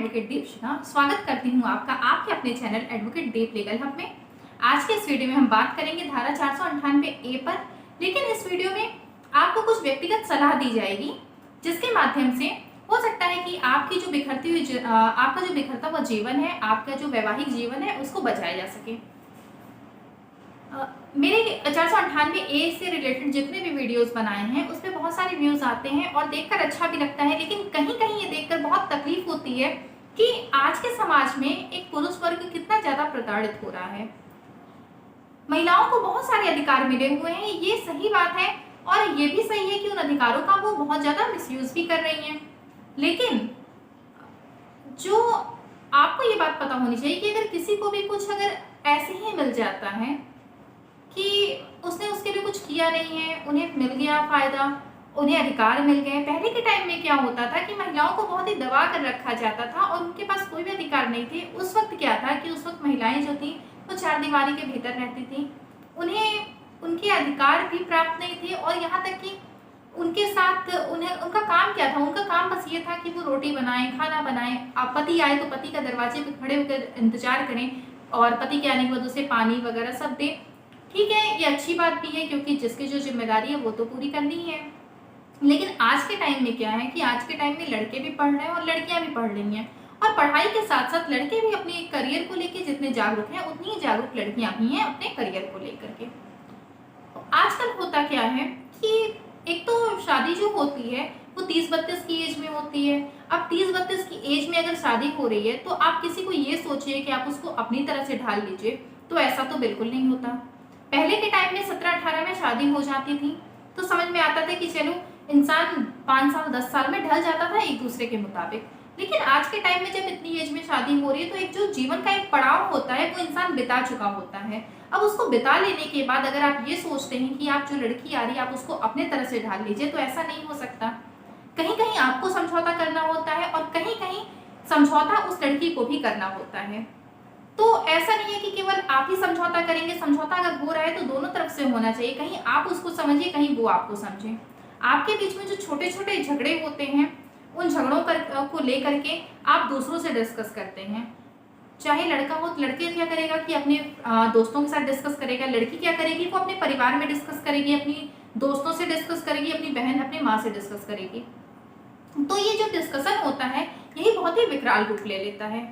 Advocate Deepshikha स्वागत करती हूँ आपका आपके अपने चैनल एडवोकेट दीप लीगल हब में। आज के इस वीडियो में हम बात करेंगे धारा 498 ए पर। लेकिन इस वीडियो में आपको कुछ व्यक्तिगत सलाह दी जाएगी जिसके माध्यम से हो सकता है कि आपकी जो आपका जो बिखरता हुआ जीवन है, आपका जो वैवाहिक जीवन है, उसको बचाया जा सके। मेरे 498 ए से रिलेटेड जितने भी वीडियोस बनाए हैं उस पर बहुत सारे व्यूज आते हैं और देखकर अच्छा भी लगता है, लेकिन कहीं कहीं ये देखकर बहुत तकलीफ होती है कि आज के समाज में एक पुरुष वर्ग कितना ज्यादा प्रताड़ित हो रहा है। महिलाओं को बहुत सारे अधिकार मिले हुए हैं, ये सही बात है, और ये भी सही है कि उन अधिकारों का वो बहुत ज्यादा मिसयूज भी कर रही हैं। लेकिन जो आपको ये बात पता होनी चाहिए कि अगर किसी को भी कुछ अगर ऐसे ही मिल जाता है कि उसने उसके लिए कुछ किया नहीं है, उन्हें मिल गया फायदा, उन्हें अधिकार मिल गए। पहले के टाइम में क्या होता था कि महिलाओं को बहुत ही दबा कर रखा जाता था और उनके पास कोई भी अधिकार नहीं थे। उस वक्त क्या था कि उस वक्त महिलाएं जो थी वो चार दीवारी के भीतर रहती थी, उन्हें उनके अधिकार भी प्राप्त नहीं थे, और यहाँ तक कि उनके साथ उनका काम क्या था, उनका काम बस ये था कि वो रोटी बनाएं, खाना बनाएं। अब पति आए तो पति का दरवाजे पे खड़े होकर इंतजार करें और पति के आने के बाद उसे पानी वगैरह सब दें। ठीक है, ये अच्छी बात भी है क्योंकि जिसकी जो जिम्मेदारी है वो तो पूरी करनी ही है। लेकिन आज के टाइम में क्या है कि आज के टाइम में लड़के भी पढ़ रहे हैं और लड़कियां भी पढ़ रही हैं, और पढ़ाई के साथ साथ लड़के भी अपने करियर को लेकर जितने जागरूक हैं उतनी ही जागरूक लड़कियां भी हैं अपने करियर को लेकर के। तो आजकल होता क्या है कि एक तो शादी जो होती है वो 30-32 की एज में होती है। अब 30-32 की एज में अगर शादी हो रही है तो आप किसी को ये सोचिए कि आप उसको अपनी तरह से ढाल लीजिए, तो ऐसा तो बिल्कुल नहीं होता। पहले के टाइम में 17-18 में शादी हो जाती थी तो समझ में आता था कि चलो इंसान 5 साल 10 साल में ढल जाता था एक दूसरे के मुताबिक। लेकिन आज के टाइम में जब इतनी एज में शादी हो रही है तो एक जो जीवन का एक पड़ाव होता है वो इंसान बिता चुका होता है। अब उसको बिता लेने के बाद अगर आप ये सोचते हैं कि आप जो लड़की आ रही है आप उसको अपने तरह से ढाल लीजिए, तो ऐसा नहीं हो सकता। कहीं कहीं आपको समझौता करना होता है और कहीं कहीं समझौता उस लड़की को भी करना होता है। तो ऐसा नहीं है कि केवल आप ही समझौता करेंगे। समझौता अगर हो रहा है तो दोनों तरफ से होना चाहिए, कहीं आप उसको समझिए, कहीं वो आपको समझे। आपके बीच में जो छोटे छोटे झगड़े होते हैं उन झगड़ों को लेकर के आप दूसरों से डिस्कस करते हैं। चाहे लड़का हो तो लड़के क्या करेगा कि अपने दोस्तों के साथ डिस्कस करेगा, लड़की क्या करेगी वो अपने परिवार में डिस्कस करेगी, अपनी दोस्तों से डिस्कस करेगी, अपनी बहन अपनी माँ से डिस्कस करेगी। तो ये जो डिस्कशन होता है यही बहुत ही विकराल रूप ले लेता है।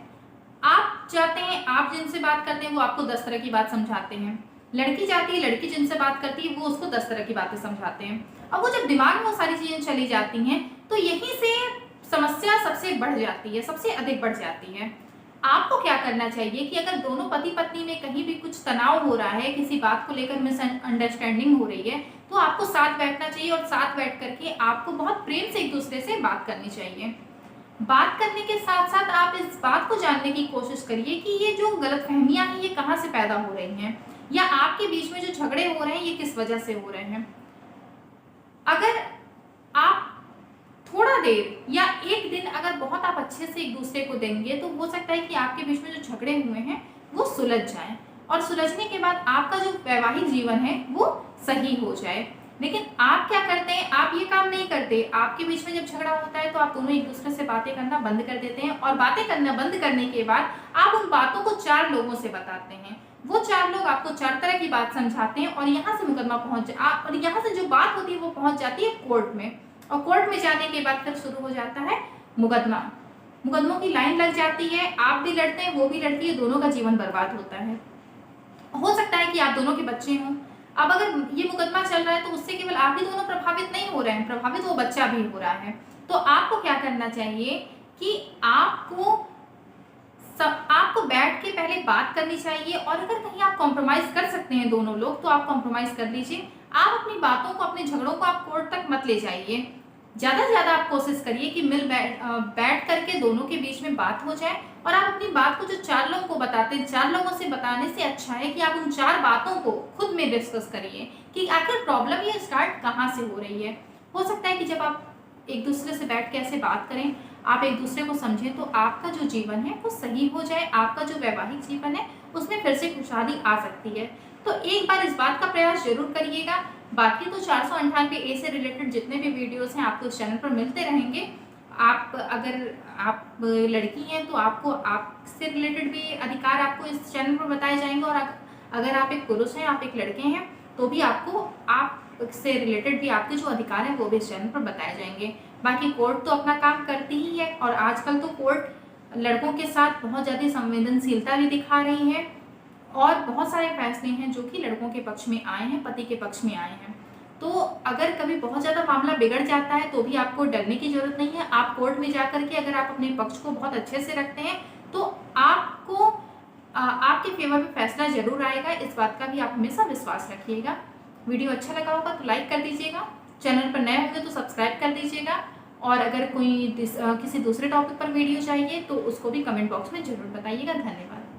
आप चाहते हैं, आप जिनसे बात करते हैं वो आपको 10 तरह की बात समझाते हैं, लड़की जाती है, लड़की जिनसे बात करती है वो उसको 10 तरह की बातें समझाते हैं। अब वो जब दिमाग में वो सारी चीजें चली जाती हैं तो यहीं से समस्या सबसे बढ़ जाती है, सबसे अधिक बढ़ जाती है। आपको क्या करना चाहिए कि अगर दोनों पति पत्नी में कहीं भी कुछ तनाव हो रहा है, किसी बात को लेकर मिसअंडरस्टैंडिंग हो रही है, तो आपको साथ बैठना चाहिए और साथ बैठ करके आपको बहुत प्रेम से एक दूसरे से बात करनी चाहिए। बात करने के साथ साथ आप इस बात को जानने की कोशिश करिए कि ये जो गलतफहमियां हैं ये कहाँ से पैदा हो रही हैं, या आपके बीच में जो झगड़े हो रहे हैं ये किस वजह से हो रहे हैं। अगर आप थोड़ा देर या एक दिन अगर बहुत आप अच्छे से एक दूसरे को देंगे तो हो सकता है कि आपके बीच में जो झगड़े हुए हैं वो सुलझ जाएं, और सुलझने के बाद आपका जो वैवाहिक जीवन है वो सही हो जाए। लेकिन आप क्या करते हैं, आप ये काम नहीं करते। आपके बीच में जब झगड़ा होता है तो आप दोनों एक दूसरे से बातें करना बंद कर देते हैं, और बातें करना बंद करने के बाद आप उन बातों को 4 लोगों से बताते हैं। वो 4 लोग आपको 4 तरह की बात समझाते हैं और यहाँ से मुकदमा और यहाँ से जो बात होती है वो पहुंच जाती है कोर्ट में, और कोर्ट में जाने के बाद फिर शुरू हो जाता है मुकदमा। मुकदमों की लाइन लग जाती है, आप भी लड़ते हैं वो भी लड़ती है, दोनों का जीवन बर्बाद होता है। हो सकता है कि आप दोनों के बच्चे हों। अब अगर ये मुकदमा चल रहा है तो उससे केवल आप ही दोनों प्रभावित नहीं हो रहे हैं, प्रभावित वो बच्चा भी हो रहा है। तो आपको क्या करना चाहिए कि आपको बैठ के पहले बात करनी चाहिए, और अगर कहीं आप कॉम्प्रोमाइज कर सकते हैं दोनों लोग तो आप कॉम्प्रोमाइज कर लीजिए। आप अपनी बातों को, अपने झगड़ों को आप कोर्ट तक मत ले जाइए। ज़्यादा से ज़्यादा आप कोशिश करिए कि बैठ करके दोनों के बीच में बात हो जाए, और आप अपनी बात को जो 4 लोगों को बताते हैं, 4 लोगों से बताने से अच्छा है कि आप उन 4 बातों को खुद में डिस्कस करिए कि आखिर प्रॉब्लम ये स्टार्ट कहाँ से हो रही है। हो सकता है कि जब आप एक दूसरे से बैठ के ऐसे बात करें, आप एक दूसरे को समझें, तो आपका जो जीवन है वो सही हो जाए, आपका जो वैवाहिक जीवन है उसमें फिर से खुशहाली आ सकती है। तो एक बार इस बात का प्रयास जरूर करिएगा। बाकी तो 498 ए से रिलेटेड जितने भी वीडियोस हैं आपको इस चैनल पर मिलते रहेंगे। आप अगर आप लड़की हैं तो आपको आपसे रिलेटेड भी अधिकार आपको इस चैनल पर बताए जाएंगे, और अगर आप एक पुरुष हैं, आप एक लड़के हैं, तो भी आपको आपसे रिलेटेड भी आपके जो अधिकार हैं वो भी इस चैनल पर बताए जाएंगे। बाकी कोर्ट तो अपना काम करती ही है, और आजकल तो कोर्ट लड़कों के साथ बहुत ज़्यादा संवेदनशीलता भी दिखा रही है, और बहुत सारे फैसले हैं जो कि लड़कों के पक्ष में आए हैं, पति के पक्ष में आए हैं। तो अगर कभी बहुत ज़्यादा मामला बिगड़ जाता है तो भी आपको डरने की ज़रूरत नहीं है। आप कोर्ट में जाकर के अगर आप अपने पक्ष को बहुत अच्छे से रखते हैं तो आपको आपके फेवर में फैसला जरूर आएगा। इस बात का भी आप हमेशा विश्वास रखिएगा। वीडियो अच्छा लगा होगा तो लाइक कर दीजिएगा, चैनल पर नए होंगे तो सब्सक्राइब कर दीजिएगा, और अगर कोई किसी दूसरे टॉपिक पर वीडियो चाहिए तो उसको भी कमेंट बॉक्स में ज़रूर बताइएगा। धन्यवाद।